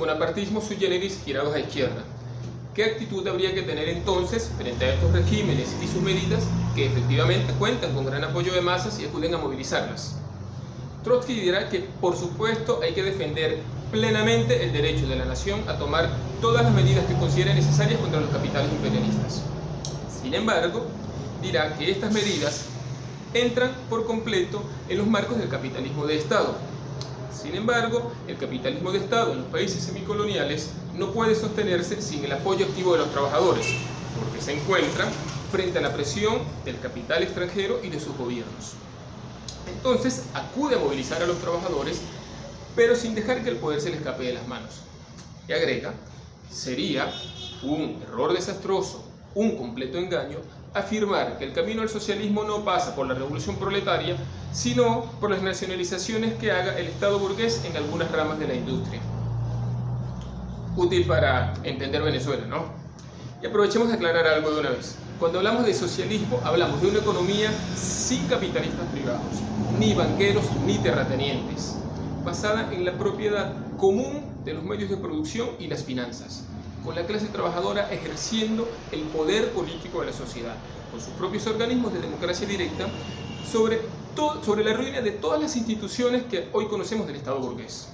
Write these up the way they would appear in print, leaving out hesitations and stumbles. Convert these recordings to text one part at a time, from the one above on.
bonapartismo sui generis girados a izquierda. ¿Qué actitud habría que tener entonces frente a estos regímenes y sus medidas que efectivamente cuentan con gran apoyo de masas y acuden a movilizarlas? Trotsky dirá que, por supuesto, hay que defender plenamente el derecho de la nación a tomar todas las medidas que considere necesarias contra los capitales imperialistas. Sin embargo, dirá que estas medidas entran por completo en los marcos del capitalismo de Estado. Sin embargo, el capitalismo de Estado en los países semicoloniales no puede sostenerse sin el apoyo activo de los trabajadores, porque se encuentran frente a la presión del capital extranjero y de sus gobiernos. Entonces, acude a movilizar a los trabajadores, pero sin dejar que el poder se le escape de las manos. Y agrega, sería un error desastroso, un completo engaño, afirmar que el camino al socialismo no pasa por la revolución proletaria, sino por las nacionalizaciones que haga el Estado burgués en algunas ramas de la industria. Útil para entender Venezuela, ¿no? Y aprovechemos de aclarar algo de una vez. Cuando hablamos de socialismo, hablamos de una economía sin capitalistas privados, ni banqueros ni terratenientes, basada en la propiedad común de los medios de producción y las finanzas, con la clase trabajadora ejerciendo el poder político de la sociedad, con sus propios organismos de democracia directa, sobre la ruina de todas las instituciones que hoy conocemos del Estado burgués.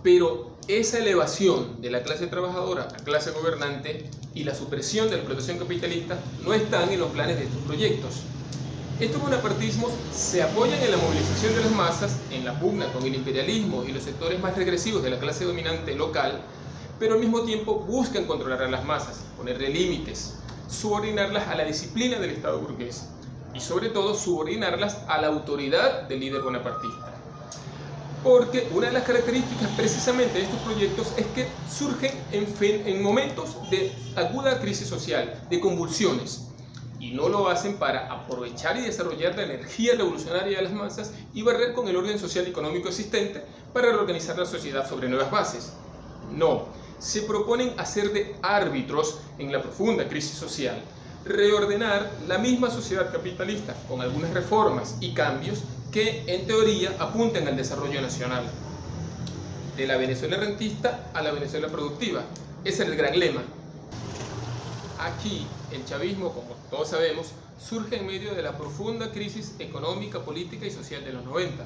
Pero esa elevación de la clase trabajadora a clase gobernante y la supresión de la explotación capitalista no están en los planes de estos proyectos. Estos bonapartismos se apoyan en la movilización de las masas, en la pugna con el imperialismo y los sectores más regresivos de la clase dominante local, pero al mismo tiempo buscan controlar a las masas, ponerle límites, subordinarlas a la disciplina del Estado burgués y sobre todo subordinarlas a la autoridad del líder bonapartista. Porque una de las características precisamente de estos proyectos es que surgen en momentos de aguda crisis social, de convulsiones, y no lo hacen para aprovechar y desarrollar la energía revolucionaria de las masas y barrer con el orden social y económico existente para reorganizar la sociedad sobre nuevas bases. No, se proponen hacer de árbitros en la profunda crisis social, reordenar la misma sociedad capitalista con algunas reformas y cambios que en teoría apunten al desarrollo nacional. De la Venezuela rentista a la Venezuela productiva. Ese es el gran lema. Aquí el chavismo, como todos sabemos, surge en medio de la profunda crisis económica, política y social de los 90.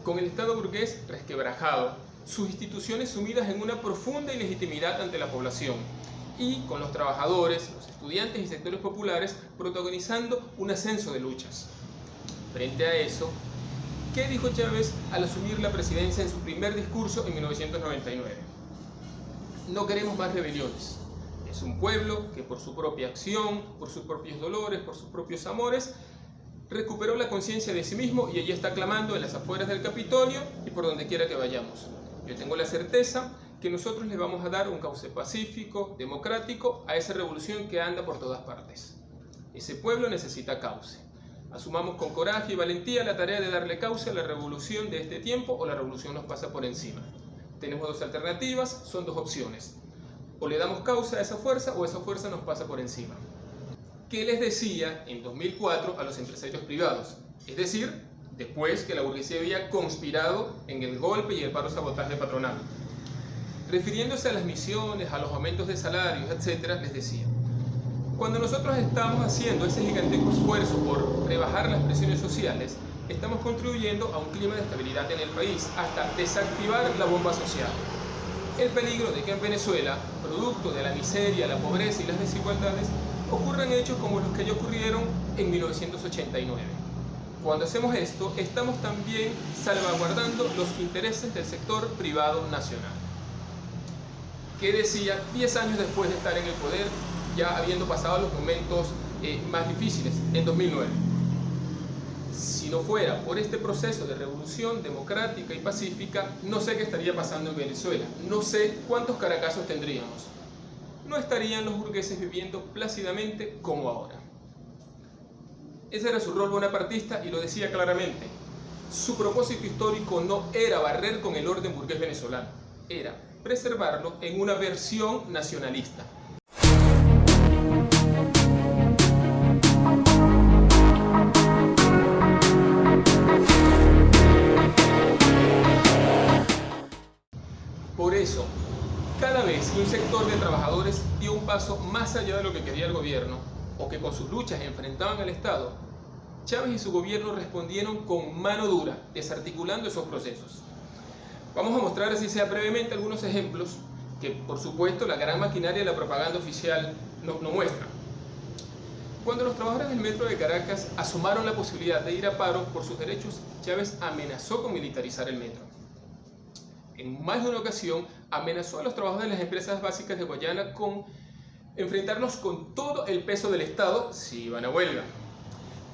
Con el Estado burgués resquebrajado, sus instituciones sumidas en una profunda ilegitimidad ante la población y con los trabajadores, los estudiantes y sectores populares protagonizando un ascenso de luchas. Frente a eso, ¿qué dijo Chávez al asumir la presidencia en su primer discurso en 1999? No queremos más rebeliones. Es un pueblo que por su propia acción, por sus propios dolores, por sus propios amores, recuperó la conciencia de sí mismo y allí está clamando en las afueras del Capitolio y por donde quiera que vayamos. Yo tengo la certeza que nosotros les vamos a dar un cauce pacífico, democrático, a esa revolución que anda por todas partes. Ese pueblo necesita cauce. Asumamos con coraje y valentía la tarea de darle cauce a la revolución de este tiempo o la revolución nos pasa por encima. Tenemos dos alternativas, son dos opciones. O le damos cauce a esa fuerza o esa fuerza nos pasa por encima. ¿Qué les decía en 2004 a los empresarios privados? Es decir, después que la burguesía había conspirado en el golpe y el paro sabotaje patronal. Refiriéndose a las misiones, a los aumentos de salarios, etc., les decía: cuando nosotros estamos haciendo ese gigantesco esfuerzo por rebajar las presiones sociales, estamos contribuyendo a un clima de estabilidad en el país, hasta desactivar la bomba social. El peligro de que en Venezuela, producto de la miseria, la pobreza y las desigualdades, ocurran hechos como los que ya ocurrieron en 1989. Cuando hacemos esto, estamos también salvaguardando los intereses del sector privado nacional. ¿Qué decía 10 años después de estar en el poder, ya habiendo pasado los momentos más difíciles, en 2009? Si no fuera por este proceso de revolución democrática y pacífica, no sé qué estaría pasando en Venezuela, no sé cuántos Caracasos tendríamos. No estarían los burgueses viviendo plácidamente como ahora. Ese era su rol bonapartista y lo decía claramente. Su propósito histórico no era barrer con el orden burgués venezolano, era preservarlo en una versión nacionalista. eso, cada vez que un sector de trabajadores dio un paso más allá de lo que quería el gobierno o que con sus luchas enfrentaban al Estado, Chávez y su gobierno respondieron con mano dura, desarticulando esos procesos. Vamos a mostrar, así sea brevemente, algunos ejemplos que, por supuesto, la gran maquinaria de la propaganda oficial no muestra. Cuando los trabajadores del metro de Caracas asomaron la posibilidad de ir a paro por sus derechos, Chávez amenazó con militarizar el metro. En más de una ocasión, amenazó a los trabajadores de las empresas básicas de Guayana con enfrentarlos con todo el peso del Estado si iban a huelga.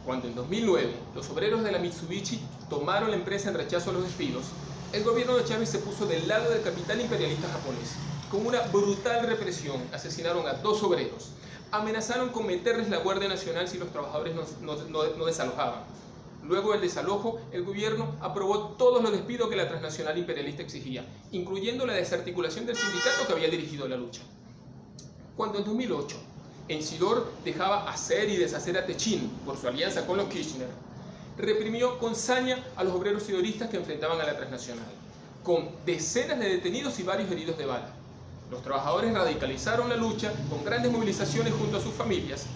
Cuando en 2009 los obreros de la Mitsubishi tomaron la empresa en rechazo a los despidos, el gobierno de Chávez se puso del lado del capital imperialista japonés. Con una brutal represión asesinaron a 2 obreros. Amenazaron con meterles la Guardia Nacional si los trabajadores no desalojaban. Luego del desalojo, el gobierno aprobó todos los despidos que la transnacional imperialista exigía, incluyendo la desarticulación del sindicato que había dirigido la lucha. Cuando en 2008, Encidor dejaba hacer y deshacer a Techín por su alianza con los Kirchner, reprimió con saña a los obreros sidoristas que enfrentaban a la transnacional, con decenas de detenidos y varios heridos de bala. Los trabajadores radicalizaron la lucha con grandes movilizaciones junto a sus familias.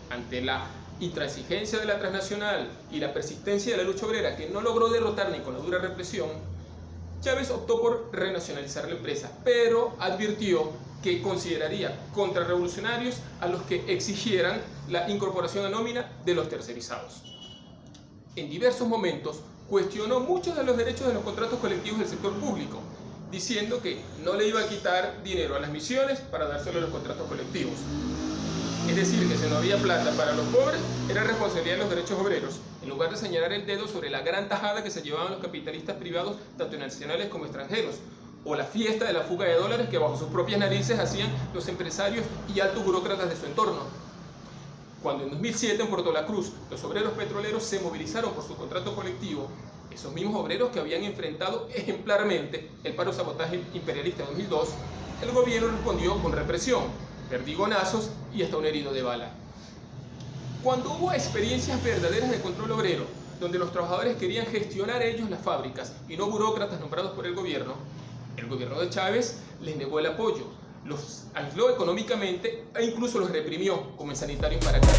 Ante la intransigencia de la transnacional y la persistencia de la lucha obrera, que no logró derrotar ni con la dura represión, Chávez optó por renacionalizar la empresa, pero advirtió que consideraría contrarrevolucionarios a los que exigieran la incorporación a nómina de los tercerizados. En diversos momentos cuestionó muchos de los derechos de los contratos colectivos del sector público, diciendo que no le iba a quitar dinero a las misiones para dárselo a los contratos colectivos. Es decir, que si no había plata para los pobres, era responsabilidad de los derechos obreros, en lugar de señalar el dedo sobre la gran tajada que se llevaban los capitalistas privados, tanto nacionales como extranjeros, o la fiesta de la fuga de dólares que bajo sus propias narices hacían los empresarios y altos burócratas de su entorno. Cuando en 2007 en Puerto La Cruz los obreros petroleros se movilizaron por su contrato colectivo, esos mismos obreros que habían enfrentado ejemplarmente el paro sabotaje imperialista de 2002, el gobierno respondió con represión, perdigonazos y hasta un herido de bala. Cuando hubo experiencias verdaderas de control obrero, donde los trabajadores querían gestionar ellos las fábricas y no burócratas nombrados por el gobierno de Chávez les negó el apoyo, los aisló económicamente e incluso los reprimió, como en Sanitarios Maracay.